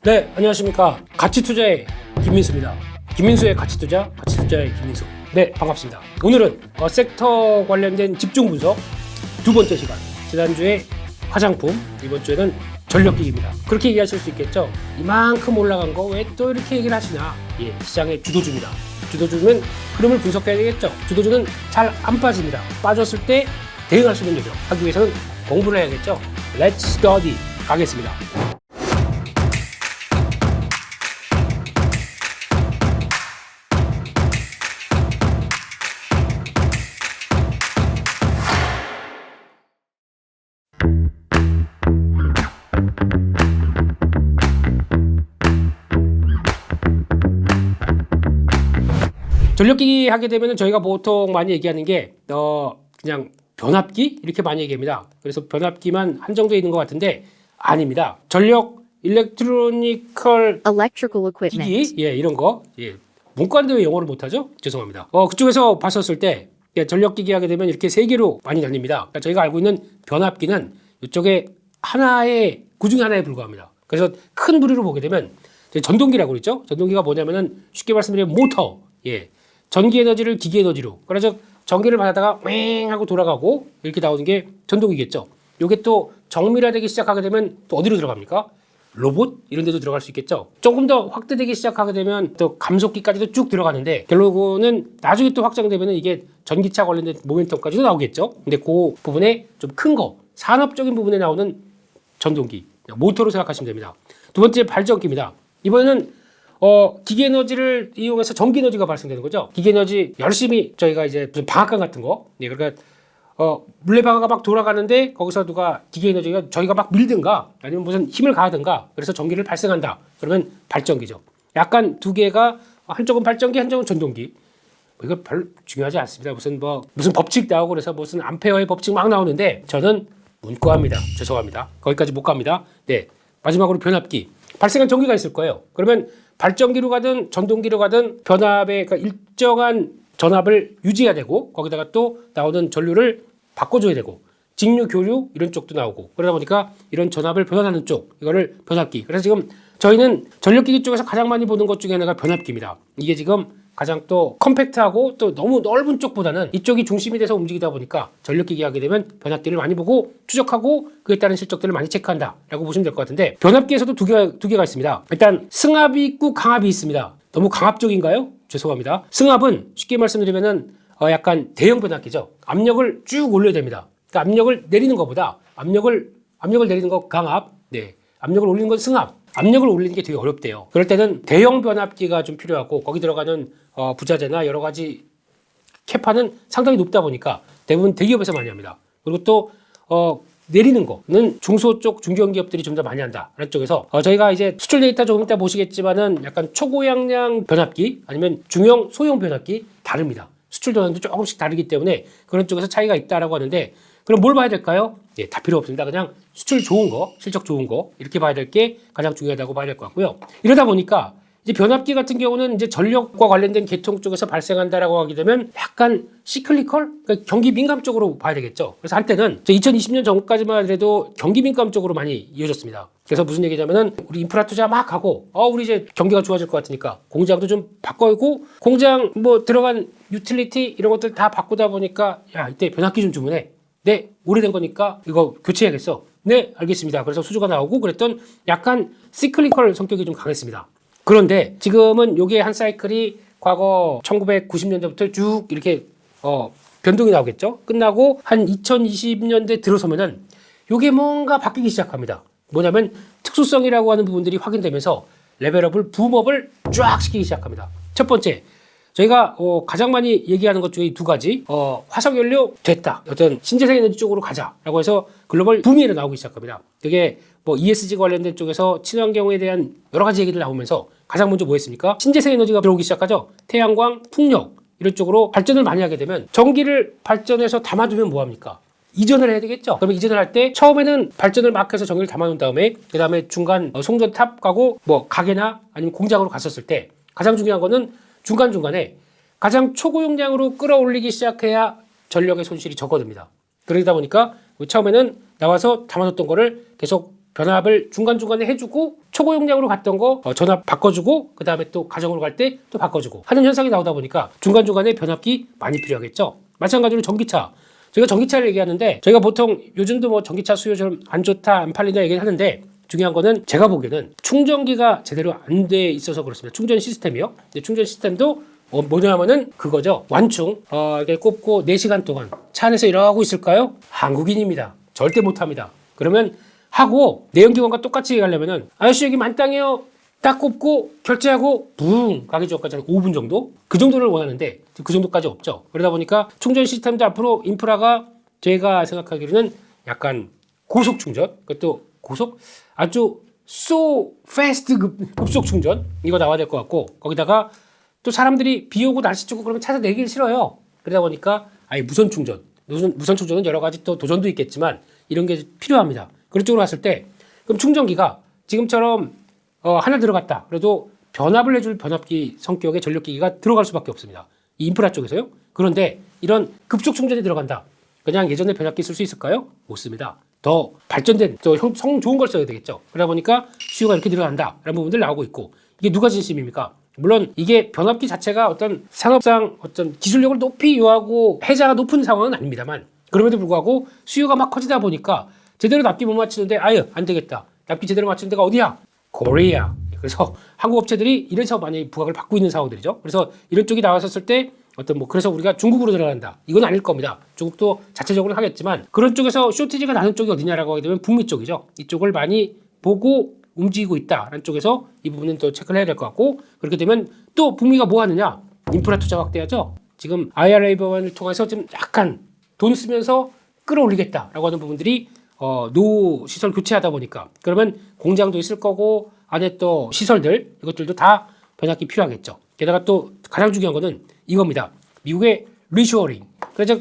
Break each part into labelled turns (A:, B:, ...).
A: 네, 안녕하십니까. 가치투자의 김민수입니다. 김민수의 가치투자, 가치투자의 김민수. 네, 반갑습니다. 오늘은 섹터 관련된 집중 분석 두 번째 시간. 지난주에 화장품, 이번 주에는 전력기기입니다. 그렇게 얘기하실 수 있겠죠. 이만큼 올라간 거 왜 또 이렇게 얘기를 하시나. 예, 시장의 주도주입니다. 주도주면 흐름을 분석해야 되겠죠. 주도주는 잘 안 빠집니다. 빠졌을 때 대응할 수 있는 요령 하기 위해서는 공부를 해야겠죠. Let's study 가겠습니다. 전력기기 하게 되면 저희가 보통 많이 얘기하는 게 그냥 변압기 이렇게 많이 얘기합니다. 그래서 변압기만 한정되어 있는 것 같은데 아닙니다. 전력 일렉트로니컬
B: electrical equipment,
A: 기기 이런 거 문과인데 왜 영어를 못하죠? 죄송합니다. 그쪽에서 봤었을 때 전력기기 하게 되면 이렇게 세 개로 많이 나뉩니다. 그러니까 저희가 알고 있는 변압기는 이쪽에 하나의 그 중에 하나에 불과합니다. 그래서 큰 부류로 보게 되면 전동기라고 그랬죠. 전동기가 뭐냐면은 쉽게 말씀드리면 모터, 전기 에너지를 기계 에너지로. 그래서 전기를 받아다가 왱 하고 돌아가고 이렇게 나오는 게 전동기겠죠. 이게 또 정밀화되기 시작하게 되면 또 어디로 들어갑니까? 로봇 이런 데도 들어갈 수 있겠죠. 조금 더 확대되기 시작하게 되면 또 감속기까지도 쭉 들어가는데 결국은 나중에 또 확장되면 이게 전기차 관련된 모멘텀까지도 나오겠죠. 근데 그 부분에 좀 큰 거, 산업적인 부분에 나오는 전동기, 모터로 생각하시면 됩니다. 두 번째 발전기입니다. 이번에는 기계 에너지를 이용해서 전기 에너지가 발생되는 거죠. 기계 에너지 열심히 저희가 이제 무슨 방앗간 같은 거, 그러니까 물레방아가 막 돌아가는데 거기서 누가 기계 에너지가 저희가 막 밀든가 아니면 무슨 힘을 가하든가 그래서 전기를 발생한다. 그러면 발전기죠. 약간 두 개가 한쪽은 발전기, 한쪽은 전동기. 이거 별 중요하지 않습니다. 무슨 법칙 나오고 그래서 무슨 암페어의 법칙 막 나오는데 저는 문과입니다. 죄송합니다. 거기까지 못 갑니다. 네, 마지막으로 변압기. 발생한 전기가 있을 거예요. 그러면 발전기로 가든 전동기로 가든 변압의 그러니까 일정한 전압을 유지해야 되고 거기다가 또 나오는 전류를 바꿔줘야 되고 직류, 교류 이런 쪽도 나오고 그러다 보니까 이런 전압을 변환하는 쪽 이거를 변압기. 그래서 지금 저희는 전력기기 쪽에서 가장 많이 보는 것 중에 하나가 변압기입니다. 이게 지금 가장 또 컴팩트하고 또 너무 넓은 쪽보다는 이쪽이 중심이 돼서 움직이다 보니까 전력기기 하게 되면 변압기를 많이 보고 추적하고 그에 따른 실적들을 많이 체크한다라고 보시면 될 것 같은데 변압기에서도 두 개가 있습니다. 일단 승합이 있고 강압이 있습니다. 너무 강압적인가요? 죄송합니다. 승합은 쉽게 말씀드리면은 약간 대형 변압기죠. 압력을 쭉 올려야 됩니다. 그러니까 압력을 내리는 것보다 압력을 내리는 거 강압, 압력을 올리는 건 승합. 압력을 올리는 게 되게 어렵대요. 그럴 때는 대형 변압기가 좀 필요하고 거기 들어가는 부자재나 여러 가지 캐파는 상당히 높다 보니까 대부분 대기업에서 많이 합니다. 그리고 또 내리는 거는 중소 쪽 중견기업들이 좀 더 많이 한다. 라는 쪽에서 저희가 이제 수출 데이터 조금 이따 보시겠지만은 약간 초고향량 변압기 아니면 중형 소형 변압기 다릅니다. 수출 도난도 조금씩 다르기 때문에 그런 쪽에서 차이가 있다라고 하는데 그럼 뭘 봐야 될까요? 다 필요 없습니다. 그냥 수출 좋은 거, 실적 좋은 거 이렇게 봐야 될 게 가장 중요하다고 봐야 될 것 같고요. 이러다 보니까 이제 변압기 같은 경우는 이제 전력과 관련된 계통 쪽에서 발생한다라고 하게 되면 약간 시클리컬, 그러니까 경기 민감 쪽으로 봐야 되겠죠. 그래서 한때는 2020년 전까지만 하더라도 경기 민감 쪽으로 많이 이어졌습니다. 그래서 무슨 얘기냐면은 우리 인프라 투자 막 하고 우리 이제 경기가 좋아질 것 같으니까 공장도 좀 바꿔고 공장 뭐 들어간 유틸리티 이런 것들 다 바꾸다 보니까 야 이때 변압기 좀 주문해. 네, 오래된 거니까 이거 교체해야겠어. 네, 알겠습니다. 그래서 수주가 나오고 그랬던 약간 시클리컬 성격이 좀 강했습니다. 그런데 지금은 요게 한 사이클이 과거 1990년대부터 쭉 이렇게 변동이 나오겠죠. 끝나고 한 2020년대 들어서면은 요게 뭔가 바뀌기 시작합니다. 뭐냐면 특수성이라고 하는 부분들이 확인되면서 레벨업을 붐업을 쫙 시키기 시작합니다. 첫 번째, 저희가 가장 많이 얘기하는 것 중에 두 가지 화석연료 됐다. 어떤 신재생 에너지 쪽으로 가자라고 해서 글로벌 붐이 나오기 시작합니다. 그게 뭐 ESG 관련된 쪽에서 친환경에 대한 여러 가지 얘기들 나오면서 가장 먼저 뭐 했습니까? 신재생 에너지가 들어오기 시작하죠. 태양광, 풍력 이런 쪽으로 발전을 많이 하게 되면 전기를 발전해서 담아두면 뭐합니까? 이전을 해야 되겠죠. 그러면 이전을 할 때 처음에는 발전을 막 해서 전기를 담아놓은 다음에 그 다음에 중간 송전탑 가고 뭐 가게나 아니면 공장으로 갔었을 때 가장 중요한 거는 중간중간에 가장 초고용량으로 끌어올리기 시작해야 전력의 손실이 적어듭니다. 그러다 보니까 처음에는 나와서 담아뒀던 거를 계속 변압을 중간중간에 해주고 초고용량으로 갔던 거 전압 바꿔주고 그 다음에 또 가정으로 갈 때 또 바꿔주고 하는 현상이 나오다 보니까 중간중간에 변압기 많이 필요하겠죠. 마찬가지로 전기차. 저희가 전기차를 얘기하는데 저희가 보통 요즘도 뭐 전기차 수요 좀 안 좋다 안 팔린다 얘기를 하는데 중요한 거는 제가 보기에는 충전기가 제대로 안 돼 있어서 그렇습니다. 충전 시스템이요. 근데 충전 시스템도 뭐냐면은 그거죠. 완충 이렇게 꼽고 4시간 동안 차 안에서 일하고 있을까요? 한국인입니다. 절대 못합니다. 그러면 하고 내연기관과 똑같이 가려면은 아저씨 여기 만땅이요. 딱 꼽고 결제하고 붕 가기 전까지 한 5분 정도? 그 정도를 원하는데 그 정도까지 없죠. 그러다 보니까 충전 시스템도 앞으로 인프라가 제가 생각하기로는 약간 고속 충전, 그것도 고속 아주 so fast 급속 충전 이거 나와야 될 것 같고 거기다가 또 사람들이 비 오고 날씨 춥고 그러면 차에서 내길 싫어요. 그러다 보니까 아예 무선 충전, 무선 충전은 여러 가지 또 도전도 있겠지만 이런 게 필요합니다. 그런 쪽으로 갔을 때 그럼 충전기가 지금처럼 하나 들어갔다. 그래도 변압을 해줄 변압기 성격의 전력기기가 들어갈 수밖에 없습니다. 이 인프라 쪽에서요. 그런데 이런 급속 충전이 들어간다. 그냥 예전에 변압기 쓸 수 있을까요? 못 씁니다. 더 발전된, 더 성 좋은 걸 써야 되겠죠. 그러다 보니까 수요가 이렇게 들어간다. 라는 부분들 나오고 있고 이게 누가 진심입니까? 물론 이게 변압기 자체가 어떤 산업상 어떤 기술력을 높이 요하고 해자가 높은 상황은 아닙니다만 그럼에도 불구하고 수요가 막 커지다 보니까 제대로 납기 못 맞추는데 아유 안 되겠다. 납기 제대로 맞추는 데가 어디야? 코리아. 그래서 한국 업체들이 이래서 많이 부각을 받고 있는 상황들이죠. 그래서 이런 쪽이 나왔었을 때 어떤 뭐 그래서 우리가 중국으로 들어간다. 이건 아닐 겁니다. 중국도 자체적으로는 하겠지만 그런 쪽에서 쇼티지가 나는 쪽이 어디냐라고 하게 되면 북미 쪽이죠. 이쪽을 많이 보고 움직이고 있다라는 쪽에서 이 부분은 또 체크를 해야 될 것 같고 그렇게 되면 또 북미가 뭐 하느냐? 인프라 투자 확대하죠. 지금 IRA 법안을 통해서 좀 약간 돈 쓰면서 끌어올리겠다라고 하는 부분들이 노후 시설 교체하다 보니까 그러면 공장도 있을 거고 안에 또 시설들 이것들도 다 변압기 필요하겠죠. 게다가 또 가장 중요한 거는 이겁니다. 미국의 리쇼어링. 그래서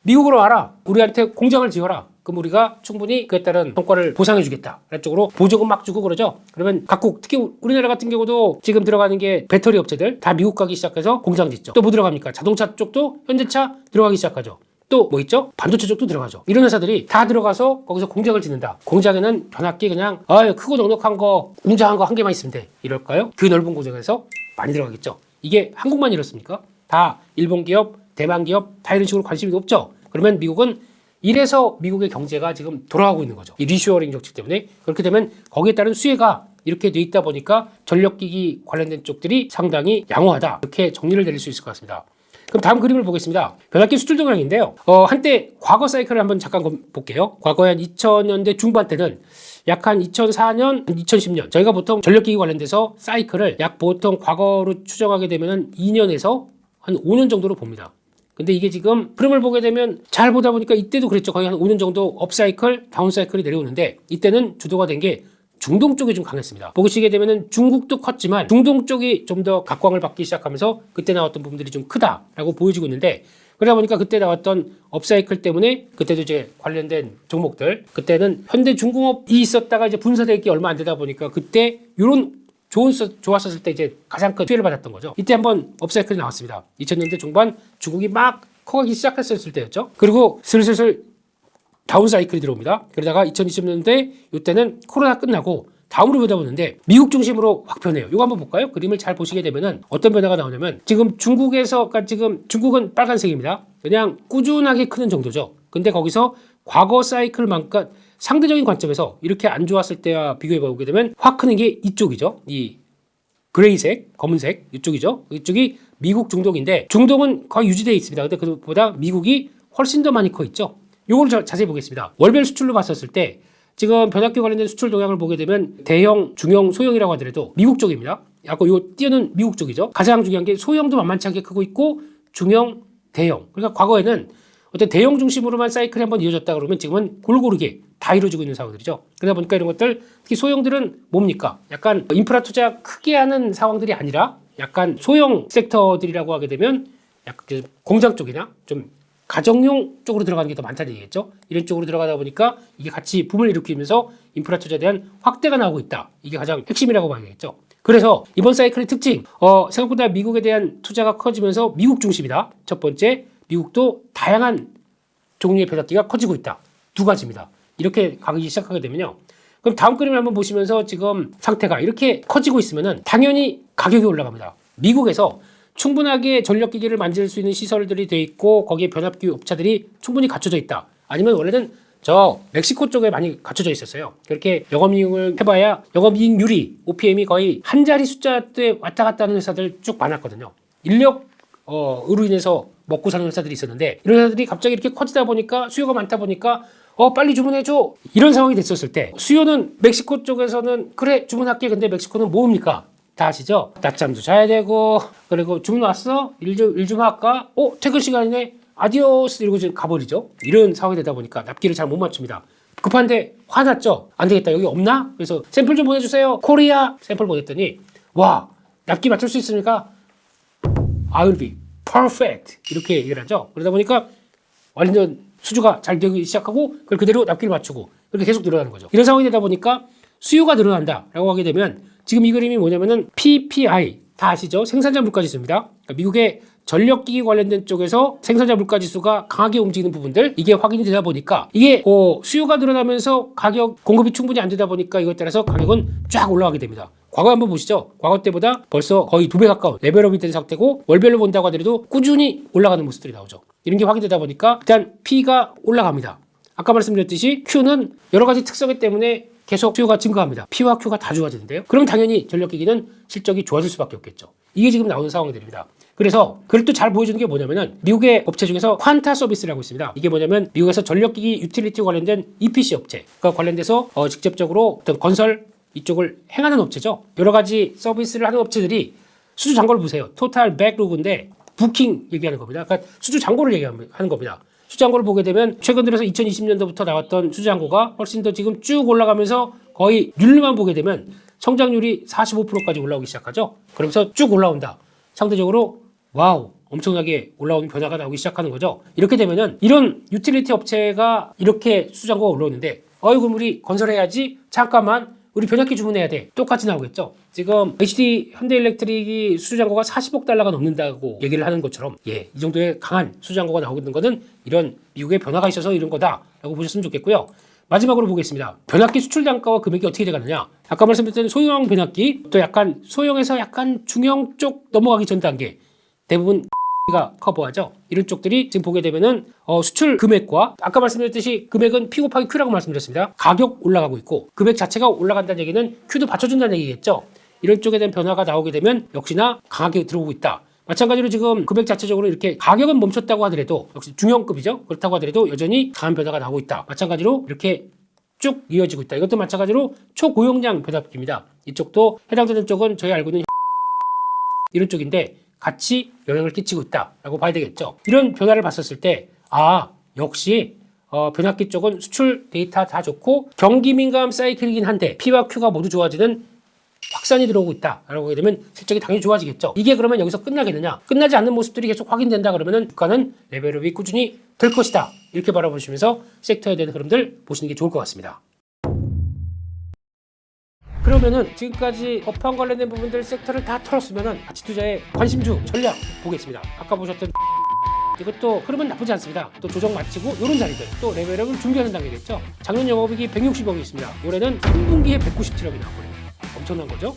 A: 미국으로 와라. 우리한테 공장을 지어라. 그럼 우리가 충분히 그에 따른 성과를 보상해 주겠다. 라는 쪽으로 보조금 막 주고 그러죠. 그러면 각국 특히 우리나라 같은 경우도 지금 들어가는 게 배터리 업체들 다 미국 가기 시작해서 공장 짓죠. 또 뭐 들어갑니까? 자동차 쪽도 현대차 들어가기 시작하죠. 또 뭐 있죠? 반도체 쪽도 들어가죠. 이런 회사들이 다 들어가서 거기서 공장을 짓는다. 공장에는 변압기 그냥 크고 넉넉한 거 웅장한 거 한 개만 있으면 돼. 이럴까요? 그 넓은 공장에서 많이 들어가겠죠. 이게 한국만 이렇습니까? 다 일본 기업, 대만 기업 다 이런 식으로 관심이 높죠. 그러면 미국은 이래서 미국의 경제가 지금 돌아가고 있는 거죠. 이 리쇼어링 정책 때문에. 그렇게 되면 거기에 따른 수혜가 이렇게 돼 있다 보니까 전력기기 관련된 쪽들이 상당히 양호하다. 이렇게 정리를 내릴 수 있을 것 같습니다. 그럼 다음 그림을 보겠습니다. 변압기 수출 동향인데요. 한때 과거 사이클을 한번 잠깐 볼게요. 과거에 한 2000년대 중반 때는 약 한 2004년, 2010년 저희가 보통 전력기기 관련돼서 사이클을 약 보통 과거로 추정하게 되면 2년에서 한 5년 정도로 봅니다. 근데 이게 지금 흐름을 보게 되면 잘 보다 보니까 이때도 그랬죠. 거의 한 5년 정도 업사이클, 다운사이클이 내려오는데 이때는 주도가 된 게 중동 쪽이 좀 강했습니다. 보시게 되면은 중국도 컸지만 중동 쪽이 좀 더 각광을 받기 시작하면서 그때 나왔던 부분들이 좀 크다라고 보여지고 있는데 그러다 보니까 그때 나왔던 업사이클 때문에 그때도 이제 관련된 종목들 그때는 현대중공업이 있었다가 이제 분사되기 얼마 안 되다 보니까 그때 이런 좋았었을 때 이제 가장 큰 피해를 받았던 거죠. 이때 한번 업사이클이 나왔습니다. 2000년대 중반 중국이 막 커가기 시작했을 때였죠. 그리고 슬슬 다운사이클이 들어옵니다. 그러다가 2020년대 이때는 코로나 끝나고 다음으로 보다 보는데 미국 중심으로 확 변해요. 이거 한번 볼까요? 그림을 잘 보시게 되면은 어떤 변화가 나오냐면 지금 중국에서 그러니까 지금 중국은 빨간색입니다. 그냥 꾸준하게 크는 정도죠. 근데 거기서 과거 사이클만큼 상대적인 관점에서 이렇게 안 좋았을 때와 비교해 보게 되면 확 크는 게 이쪽이죠. 이 그레이색, 검은색 이쪽이죠. 이쪽이 미국 중동인데 중동은 거의 유지되어 있습니다. 근데 그보다 미국이 훨씬 더 많이 커 있죠. 요걸 자세히 보겠습니다. 월별 수출로 봤었을 때 지금 변압기 관련된 수출 동향을 보게 되면 대형, 중형, 소형이라고 하더라도 미국 쪽입니다. 아까 요 띄어는 미국 쪽이죠. 가장 중요한 게 소형도 만만치 않게 크고 있고 중형, 대형. 그러니까 과거에는 어떤 대형 중심으로만 사이클이 한번 이어졌다 그러면 지금은 골고루게 다 이루어지고 있는 상황들이죠. 그러다 보니까 이런 것들 특히 소형들은 뭡니까? 약간 인프라 투자 크게 하는 상황들이 아니라 약간 소형 섹터들이라고 하게 되면 약간 공장 쪽이나 좀 가정용 쪽으로 들어가는 게 더 많다는 얘기겠죠. 이런 쪽으로 들어가다 보니까 이게 같이 붐을 일으키면서 인프라 투자에 대한 확대가 나오고 있다. 이게 가장 핵심이라고 봐야겠죠. 그래서 이번 사이클의 특징, 생각보다 미국에 대한 투자가 커지면서 미국 중심이다. 첫 번째, 미국도 다양한 종류의 변압기가 커지고 있다. 두 가지입니다. 이렇게 가기 시작하게 되면요. 그럼 다음 그림을 한번 보시면서 지금 상태가 이렇게 커지고 있으면은 당연히 가격이 올라갑니다. 미국에서 충분하게 전력기기를 만질 수 있는 시설들이 돼 있고 거기에 변압기 업체들이 충분히 갖춰져 있다. 아니면 원래는 저 멕시코 쪽에 많이 갖춰져 있었어요. 그렇게 영업이익을 해봐야 영업이익률이 OPM이 거의 한 자리 숫자대 왔다 갔다 하는 회사들 쭉 많았거든요. 인력으로 인해서 먹고 사는 회사들이 있었는데 이런 회사들이 갑자기 이렇게 커지다 보니까 수요가 많다 보니까 빨리 주문해줘 이런 상황이 됐었을 때 수요는 멕시코 쪽에서는 그래 주문할게. 근데 멕시코는 뭡니까? 다 아시죠? 낮잠도 자야 되고 그리고 주문 왔어? 일 좀 할까? 퇴근 시간이네? 아디오스 이러고 지금 가버리죠. 이런 상황이 되다 보니까 납기를 잘 못 맞춥니다. 급한데 화났죠. 안 되겠다. 여기 없나? 그래서 샘플 좀 보내주세요. 코리아 샘플 보냈더니 와 납기 맞출 수 있습니까? I'll be perfect 이렇게 얘기를 하죠. 그러다 보니까 완전 수주가 잘 되기 시작하고 그걸 그대로 납기를 맞추고 그렇게 계속 늘어나는 거죠. 이런 상황이 되다 보니까 수요가 늘어난다라고 하게 되면 지금 이 그림이 뭐냐면은 PPI 다 아시죠? 생산자 물가지수입니다. 그러니까 미국의 전력기기 관련된 쪽에서 생산자 물가지수가 강하게 움직이는 부분들 이게 확인이 되다 보니까 이게 수요가 늘어나면서 가격 공급이 충분히 안 되다 보니까 이것에 따라서 가격은 쫙 올라가게 됩니다. 과거 한번 보시죠. 과거 때보다 벌써 거의 2배 가까운 레벨업이 된 상태고 월별로 본다고 하더라도 꾸준히 올라가는 모습들이 나오죠. 이런 게 확인되다 보니까 일단 P가 올라갑니다. 아까 말씀드렸듯이 Q는 여러 가지 특성이 때문에 계속 수요가 증가합니다. P와 Q가 다 좋아지는데요. 그럼 당연히 전력기기는 실적이 좋아질 수밖에 없겠죠. 이게 지금 나오는 상황이 됩니다. 그래서 그걸 또 잘 보여주는 게 뭐냐면은 미국의 업체 중에서 퀀타 서비스라고 있습니다. 이게 뭐냐면 미국에서 전력기기 유틸리티 관련된 EPC 업체가 관련돼서 직접적으로 어떤 건설 이쪽을 행하는 업체죠. 여러 가지 서비스를 하는 업체들이 수주 잔고를 보세요. 토탈 백로그인데 부킹 얘기하는 겁니다. 그러니까 수주 잔고를 얘기하는 겁니다. 수주 잔고를 보게 되면 최근 들어서 2020년도부터 나왔던 수주 잔고가 훨씬 더 지금 쭉 올라가면서 거의 률만 보게 되면 성장률이 45%까지 올라오기 시작하죠. 그러면서 쭉 올라온다. 상대적으로 와우 엄청나게 올라오는 변화가 나오기 시작하는 거죠. 이렇게 되면은 이런 유틸리티 업체가 이렇게 수주 잔고가 올라오는데 그럼 우리 건설해야지. 잠깐만 우리 변압기 주문해야 돼. 똑같이 나오겠죠. 지금 HD 현대일렉트릭이 수주 잔고가 40억 달러가 넘는다고 얘기를 하는 것처럼 이 정도의 강한 수주 잔고가 나오는 거는 이런 미국의 변화가 있어서 이런 거다라고 보셨으면 좋겠고요. 마지막으로 보겠습니다. 변압기 수출 단가와 금액이 어떻게 돼가느냐. 아까 말씀드렸던 소형 변압기 또 약간 소형에서 약간 중형 쪽 넘어가기 전 단계 대부분 가 커버하죠. 이런 쪽들이 지금 보게 되면은 수출 금액과 아까 말씀드렸듯이 금액은 P 곱하기 Q라고 말씀드렸습니다. 가격 올라가고 있고 금액 자체가 올라간다는 얘기는 Q도 받쳐준다는 얘기겠죠. 이런 쪽에 대한 변화가 나오게 되면 역시나 강하게 들어오고 있다. 마찬가지로 지금 금액 자체적으로 이렇게 가격은 멈췄다고 하더라도 역시 중형급이죠. 그렇다고 하더라도 여전히 강한 변화가 나오고 있다. 마찬가지로 이렇게 쭉 이어지고 있다. 이것도 마찬가지로 초고용량 변압기입니다. 이쪽도 해당되는 쪽은 저희 알고 있는 이런 쪽인데 같이 영향을 끼치고 있다라고 봐야 되겠죠. 이런 변화를 봤었을 때 역시 변압기 쪽은 수출 데이터 다 좋고 경기 민감 사이클이긴 한데 P와 Q가 모두 좋아지는 확산이 들어오고 있다라고 하게 되면 실적이 당연히 좋아지겠죠. 이게 그러면 여기서 끝나겠느냐? 끝나지 않는 모습들이 계속 확인된다 그러면은 주가는 레벨업이 꾸준히 될 것이다. 이렇게 바라보시면서 섹터에 대한 흐름들 보시는 게 좋을 것 같습니다. 그러면은 지금까지 업황 관련된 부분들 섹터를 다 털었으면은 가치 투자의 관심주 전략 보겠습니다. 아까 보셨던 이것도 흐름은 나쁘지 않습니다. 또 조정 마치고 이런 자리들 또 레벨업을 준비하는 단계겠죠. 작년 영업이익이 160억이 있습니다. 올해는 3분기에 197억이 나와버려요. 엄청난 거죠.